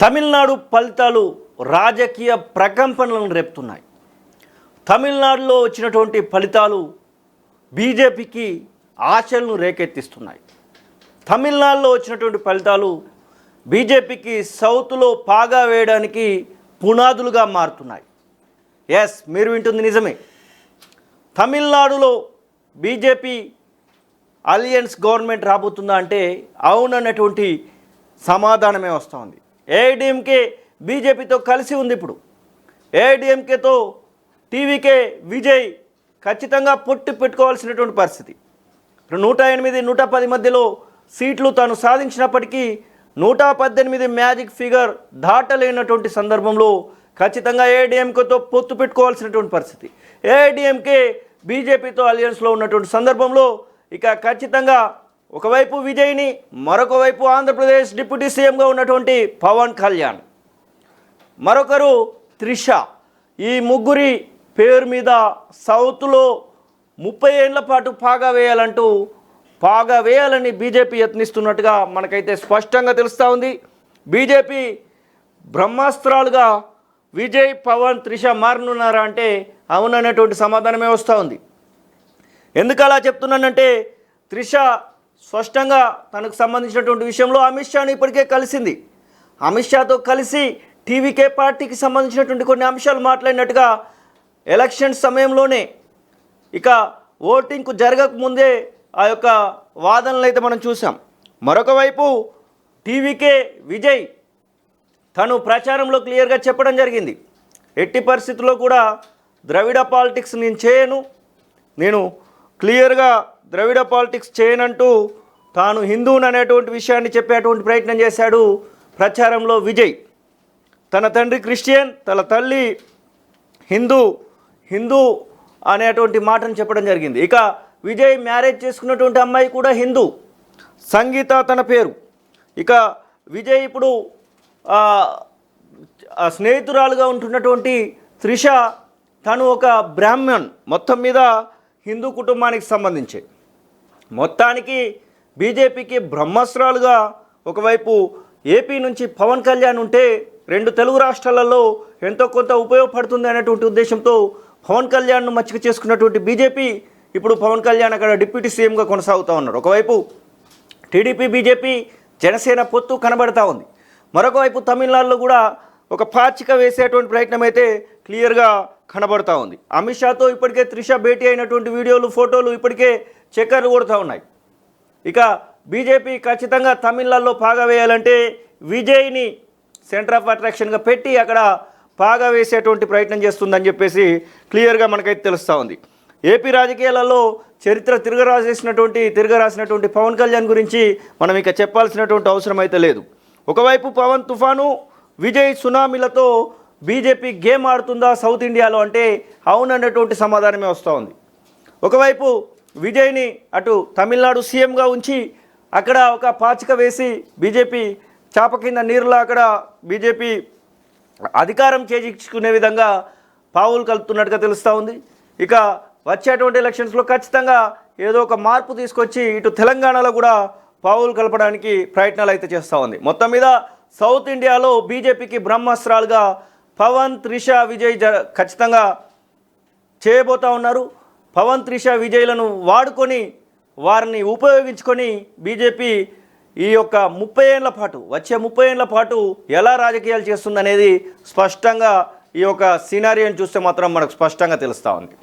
తమిళనాడు ఫలితాలు రాజకీయ ప్రకంపనలను రేపుతున్నాయి. తమిళనాడులో వచ్చినటువంటి ఫలితాలు బీజేపీకి ఆశలను రేకెత్తిస్తున్నాయి. తమిళనాడులో వచ్చినటువంటి ఫలితాలు బీజేపీకి సౌత్లో పాగా వేయడానికి పునాదులుగా మారుతున్నాయి. ఎస్, మీరు వింటుంది నిజమే. తమిళనాడులో బీజేపీ అలియన్స్ గవర్నమెంట్ రాబోతుందా అంటే అవునన్నటువంటి సమాధానమే వస్తుంది. ఏఐడిఎంకే బీజేపీతో కలిసి ఉంది. ఇప్పుడు ఏఐడిఎంకేతో టీవీకే విజయ్ ఖచ్చితంగా పొట్టు పెట్టుకోవాల్సినటువంటి పరిస్థితి. 108, 110 మధ్యలో సీట్లు తాను సాధించినప్పటికీ 118 మ్యాజిక్ ఫిగర్ దాటలేనటువంటి సందర్భంలో ఖచ్చితంగా ఏఐడిఎంకేతో పొత్తు పెట్టుకోవాల్సినటువంటి పరిస్థితి. ఏఐడిఎంకే బీజేపీతో అలియన్స్లో ఉన్నటువంటి సందర్భంలో ఇక ఖచ్చితంగా ఒకవైపు విజయ్ని, మరొక వైపు ఆంధ్రప్రదేశ్ డిప్యూటీ సీఎంగా ఉన్నటువంటి పవన్ కళ్యాణ్, మరొకరు త్రిష, ఈ ముగ్గురి పేరు మీద సౌత్లో 30 ఏళ్ల పాటు పాగా వేయాలని బీజేపీ యత్నిస్తున్నట్టుగా మనకైతే స్పష్టంగా తెలుస్తూ ఉంది. బీజేపీ బ్రహ్మాస్త్రాలుగా విజయ్, పవన్, త్రిష మారనున్నారా అంటే అవుననేటువంటి సమాధానమే వస్తూ ఉంది. ఎందుకు అలా చెప్తున్నానంటే త్రిష స్పష్టంగా తనకు సంబంధించినటువంటి విషయంలో అమిత్ షాను ఇప్పటికే కలిసింది. అమిత్ షాతో కలిసి టీవీకే పార్టీకి సంబంధించినటువంటి కొన్ని అంశాలు మాట్లాడినట్టుగా ఎలక్షన్ సమయంలోనే, ఇక ఓటింగ్కు జరగకముందే ఆ యొక్క వాదనలు అయితే మనం చూసాం. మరొక వైపు టీవీకే విజయ్ తను ప్రచారంలో క్లియర్గా చెప్పడం జరిగింది. ఎట్టి పరిస్థితుల్లో కూడా ద్రవిడ పాలిటిక్స్ నేను చేయను, నేను క్లియర్గా ద్రవిడ పాలిటిక్స్ చేయనంటూ తాను హిందువుని అనేటువంటి విషయాన్ని చెప్పేటువంటి ప్రయత్నం చేశాడు ప్రచారంలో విజయ్. తన తండ్రి క్రిస్టియన్, తన తల్లి హిందూ అనేటువంటి మాటను చెప్పడం జరిగింది. ఇక విజయ్ మ్యారేజ్ చేసుకున్నటువంటి అమ్మాయి కూడా హిందూ, సంగీత తన పేరు. ఇక విజయ్ ఇప్పుడు స్నేహితురాలుగా ఉంటున్నటువంటి త్రిష తను ఒక బ్రాహ్మణ్, మొత్తం మీద హిందూ కుటుంబానికి సంబంధించి. మొత్తానికి బీజేపీకి బ్రహ్మాస్త్రాలుగా ఒకవైపు ఏపీ నుంచి పవన్ కళ్యాణ్ ఉంటే 2 తెలుగు రాష్ట్రాలలో ఎంతో కొంత ఉపయోగపడుతుంది అనేటువంటి ఉద్దేశంతో పవన్ కళ్యాణ్ను మచ్చిక చేసుకున్నటువంటి బీజేపీ ఇప్పుడు పవన్ కళ్యాణ్ అక్కడ డిప్యూటీ సీఎంగా కొనసాగుతూ ఉన్నారు. ఒకవైపు టీడీపీ, బీజేపీ, జనసేన పొత్తు కనబడతా ఉంది. మరొక వైపు తమిళనాడులో కూడా ఒక పాచిక వేసేటువంటి ప్రయత్నం అయితే క్లియర్గా కనబడతా ఉంది. అమిత్ షాతో ఇప్పటికే త్రిష భేటీ అయినటువంటి వీడియోలు, ఫోటోలు ఇప్పటికే చక్కర్లు కొడుతూ ఉన్నాయి. ఇక బీజేపీ ఖచ్చితంగా తమిళనాడులో పాగా వేయాలంటే విజయ్ని సెంటర్ ఆఫ్ అట్రాక్షన్గా పెట్టి అక్కడ పాగా వేసేటువంటి ప్రయత్నం చేస్తుందని చెప్పేసి క్లియర్గా మనకైతే తెలుస్తూ ఉంది. ఏపీ రాజకీయాలలో చరిత్ర తిరగరాసినటువంటి పవన్ కళ్యాణ్ గురించి మనం ఇక చెప్పాల్సినటువంటి అవసరం అయితే లేదు. ఒకవైపు పవన్ తుఫాను, విజయ్ సునామీలతో బీజేపీ గేమ్ ఆడుతుందా సౌత్ ఇండియాలో అంటే అవునన్నటువంటి సమాధానమే వస్తూ ఉంది. ఒకవైపు విజయ్ని అటు తమిళనాడు సీఎంగా ఉంచి అక్కడ ఒక పాచిక వేసి బీజేపీ చాప కింద నీరులా అక్కడ బీజేపీ అధికారం చేజించుకునే విధంగా పావులు కలుపుతున్నట్టుగా తెలుస్తూ ఉంది. ఇక వచ్చేటువంటి ఎలక్షన్స్లో ఖచ్చితంగా ఏదో ఒక మార్పు తీసుకొచ్చి ఇటు తెలంగాణలో కూడా పావులు కలపడానికి ప్రయత్నాలు అయితే చేస్తూ ఉంది. మొత్తం మీద సౌత్ ఇండియాలో బీజేపీకి బ్రహ్మాస్త్రాలుగా పవన్, త్రిష, విజయ్ ఖచ్చితంగా చేయబోతూ ఉన్నారు. పవన్, త్రిష, విజయ్లను వాడుకొని వారిని ఉపయోగించుకొని బీజేపీ ఈ యొక్క 30 ఏళ్ల పాటు, వచ్చే 30 ఏళ్ల పాటు ఎలా రాజకీయాలు చేస్తుందనేది స్పష్టంగా ఈ యొక్క సినారియోని చూస్తే మాత్రం మనకు స్పష్టంగా తెలుస్తూ ఉంది.